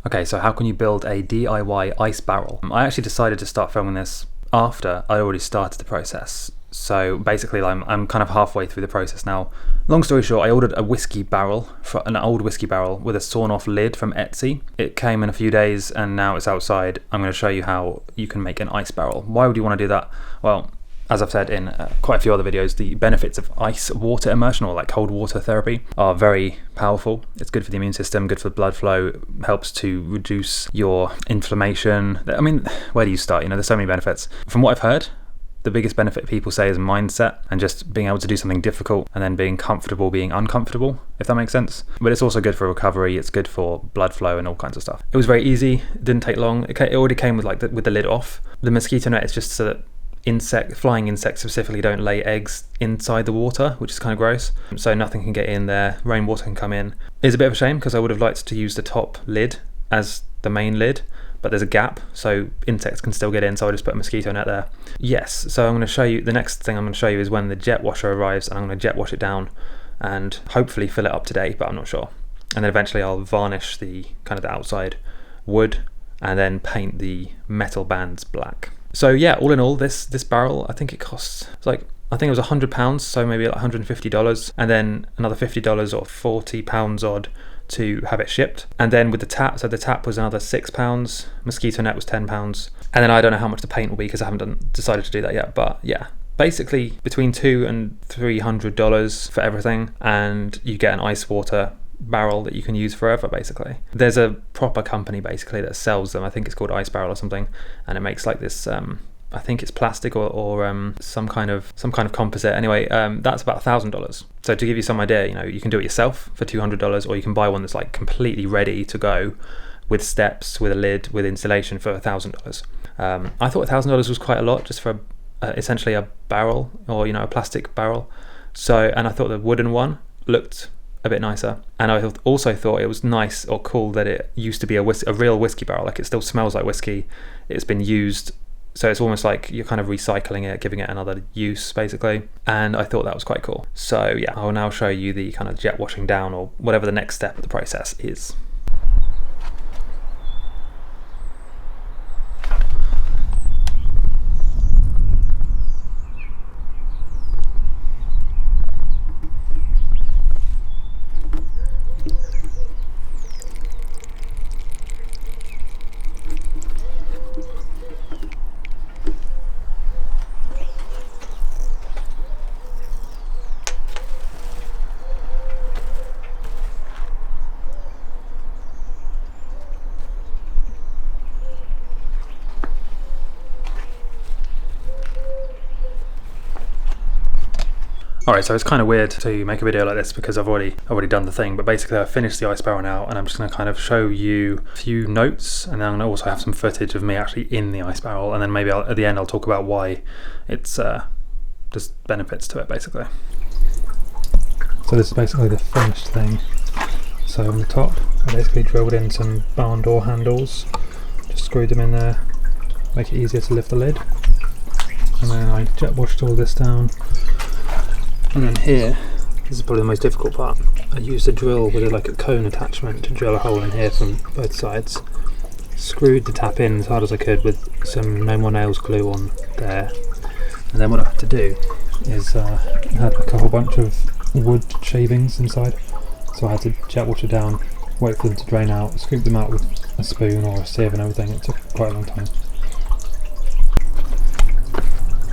Okay, so how can you build a DIY ice barrel? I actually decided to start filming this after I already started the process. So basically I'm kind of halfway through the process now. Long story short, I ordered a whiskey barrel, an old whiskey barrel with a sawn off lid from Etsy. It came in a few days and now it's outside. I'm going to show you how you can make an ice barrel. Why would you want to do that? Well, as I've said in quite a few other videos, the benefits of ice water immersion, or like cold water therapy, are very powerful. It's good for the immune system, good for the blood flow, helps to reduce your inflammation. I mean, where do you start? You know, there's so many benefits. From what I've heard, the biggest benefit people say is mindset and just being able to do something difficult and then being comfortable being uncomfortable, if that makes sense. But it's also good for recovery, it's good for blood flow and all kinds of stuff. It was very easy, it didn't take long. It already came with with the lid off. The mosquito net is just so that flying insects specifically don't lay eggs inside the water, which is kind of gross. So nothing can get in there, rainwater can come in. It's a bit of a shame because I would have liked to use the top lid as the main lid, but there's a gap so insects can still get in, so I just put a mosquito net there. Yes, so I'm going to show you, the next thing I'm going to show you is when the jet washer arrives, and I'm going to jet wash it down and hopefully fill it up today, but I'm not sure. And then eventually I'll varnish the kind of the outside wood and then paint the metal bands black. So yeah, all in all, this barrel, I think it costs, I think it was £100, so maybe like $150, and then another $50 or £40 odd to have it shipped. And then with the tap, so the tap was another £6, mosquito net was £10, and then I don't know how much the paint will be because I haven't decided to do that yet, but yeah. Basically between $200 and $300 for everything, and you get an ice water barrel that you can use forever. Basically there's a proper company basically that sells them. I think it's called Ice Barrel or something, and it makes like this I think it's plastic or some kind of composite. Anyway, that's about $1,000. So to give you some idea, you know, you can do it yourself for $200, or you can buy one that's like completely ready to go with steps, with a lid, with insulation for $1,000. I thought $1,000 was quite a lot just for essentially a barrel, or you know, a plastic barrel. So, and I thought the wooden one looked a bit nicer, and I also thought it was nice or cool that it used to be a real whiskey barrel. Like, it still smells like whiskey, it's been used, so it's almost like you're kind of recycling it, giving it another use basically, and I thought that was quite cool. So yeah, I'll now show you the kind of jet washing down, or whatever the next step of the process is. Alright, so it's kind of weird to make a video like this because I've already done the thing, but basically I've finished the ice barrel now, and I'm just going to kind of show you a few notes, and then I'm going to also have some footage of me actually in the ice barrel, and then maybe at the end I'll talk about why it's just benefits to it basically. So this is basically the finished thing. So on the top I basically drilled in some barn door handles, just screwed them in there, make it easier to lift the lid, and then I jet washed all this down. And then here, this is probably the most difficult part, I used a drill with like a cone attachment to drill a hole in here from both sides. Screwed the tap in as hard as I could with some No More Nails glue on there. And then what I had to do is I had like a whole bunch of wood shavings inside. So I had to jet water down, wait for them to drain out, scoop them out with a spoon or a sieve and everything. It took quite a long time.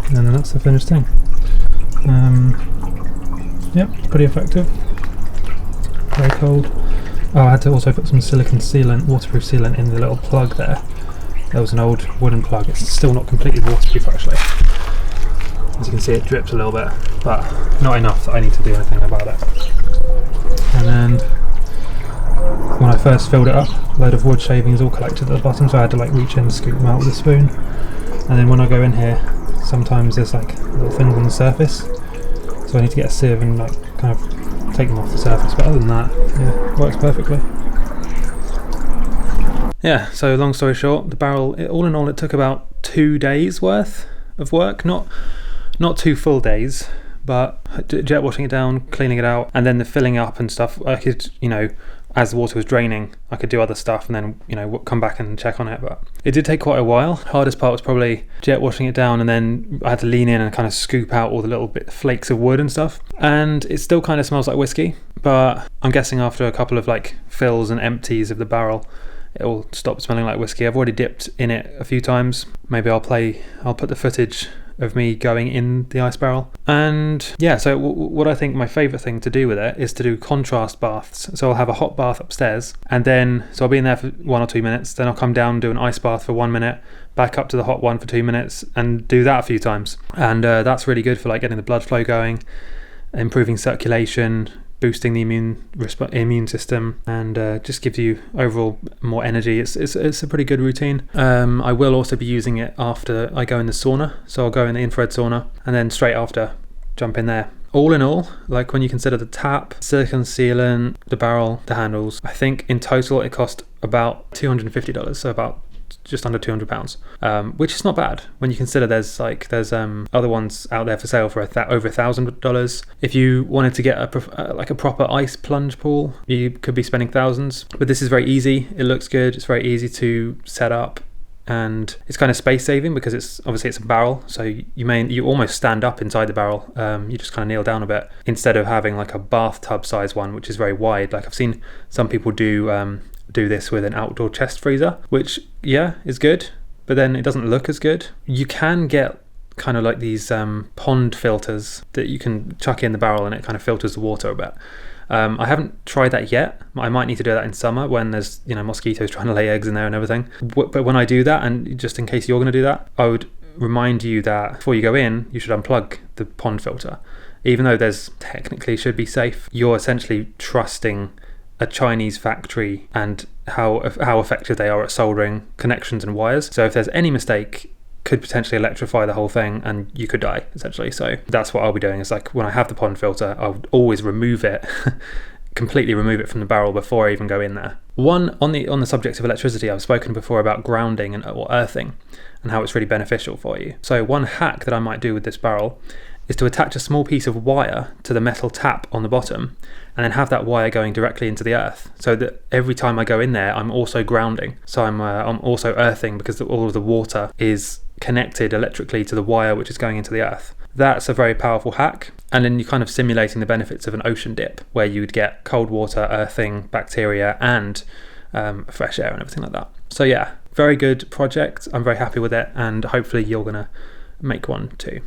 And then that's the finished thing. Yep, pretty effective. Very cold. Oh, I had to also put some silicone sealant, waterproof sealant, in the little plug there. There was an old wooden plug. It's still not completely waterproof actually. As you can see, it drips a little bit, but not enough that I need to do anything about it. And then when I first filled it up, a load of wood shavings all collected at the bottom, so I had to like reach in and scoop them out with a spoon. And then when I go in here, sometimes there's like little things on the surface, so I need to get a sieve and like kind of take them off the surface, but other than that, yeah, it works perfectly. Yeah, so long story short, the barrel, all in all, it took about 2 days worth of work, not 2 full days, but jet washing it down, cleaning it out, and then the filling up and stuff. I could, you know, as the water was draining, I could do other stuff and then, you know, come back and check on it. But it did take quite a while. Hardest part was probably jet washing it down, and then I had to lean in and kind of scoop out all the little flakes of wood and stuff. And it still kind of smells like whiskey, but I'm guessing after a couple of like fills and empties of the barrel, it will stop smelling like whiskey. I've already dipped in it a few times. Maybe I'll put the footage of me going in the ice barrel. And yeah, so what I think my favorite thing to do with it is to do contrast baths. So I'll have a hot bath upstairs, and then so I'll be in there for 1 or 2 minutes, then I'll come down and do an ice bath for 1 minute, back up to the hot one for 2 minutes, and do that a few times. And that's really good for like getting the blood flow going, improving circulation, boosting the immune system, and just gives you overall more energy. It's a pretty good routine. I will also be using it after I go in the sauna, so I'll go in the infrared sauna and then straight after jump in there. All in all, like when you consider the tap, silicone sealant, the barrel, the handles, I think in total it cost about $250, so about just under £200, which is not bad when you consider there's other ones out there for sale for over $1,000. If you wanted to get a proper ice plunge pool, you could be spending thousands. But this is very easy. It looks good. It's very easy to set up, and it's kind of space saving because it's a barrel, so you almost stand up inside the barrel. You just kind of kneel down a bit instead of having like a bathtub size one, which is very wide. Like I've seen some people do this with an outdoor chest freezer, which is good, but then it doesn't look as good. You can get kind of like these pond filters that you can chuck in the barrel and it kind of filters the water a bit. I haven't tried that yet. I might need to do that in summer when there's mosquitoes trying to lay eggs in there and everything. But when I do that, and just in case you're going to do that, I would remind you that before you go in, you should unplug the pond filter. Even though there's technically should be safe, you're essentially trusting a Chinese factory and how effective they are at soldering connections and wires. So if there's any mistake, could potentially electrify the whole thing and you could die essentially. So that's what I'll be doing, is like when I have the pond filter, I'll always remove it completely remove it from the barrel before I even go in there. On the subject of electricity, I've spoken before about grounding or earthing and how it's really beneficial for you. So one hack that I might do with this barrel is to attach a small piece of wire to the metal tap on the bottom and then have that wire going directly into the earth, so that every time I go in there I'm also grounding. So I'm also earthing because all of the water is connected electrically to the wire which is going into the earth. That's a very powerful hack, and then you're kind of simulating the benefits of an ocean dip where you would get cold water, earthing, bacteria and fresh air and everything like that. So yeah, very good project. I'm very happy with it, and hopefully you're gonna make one too.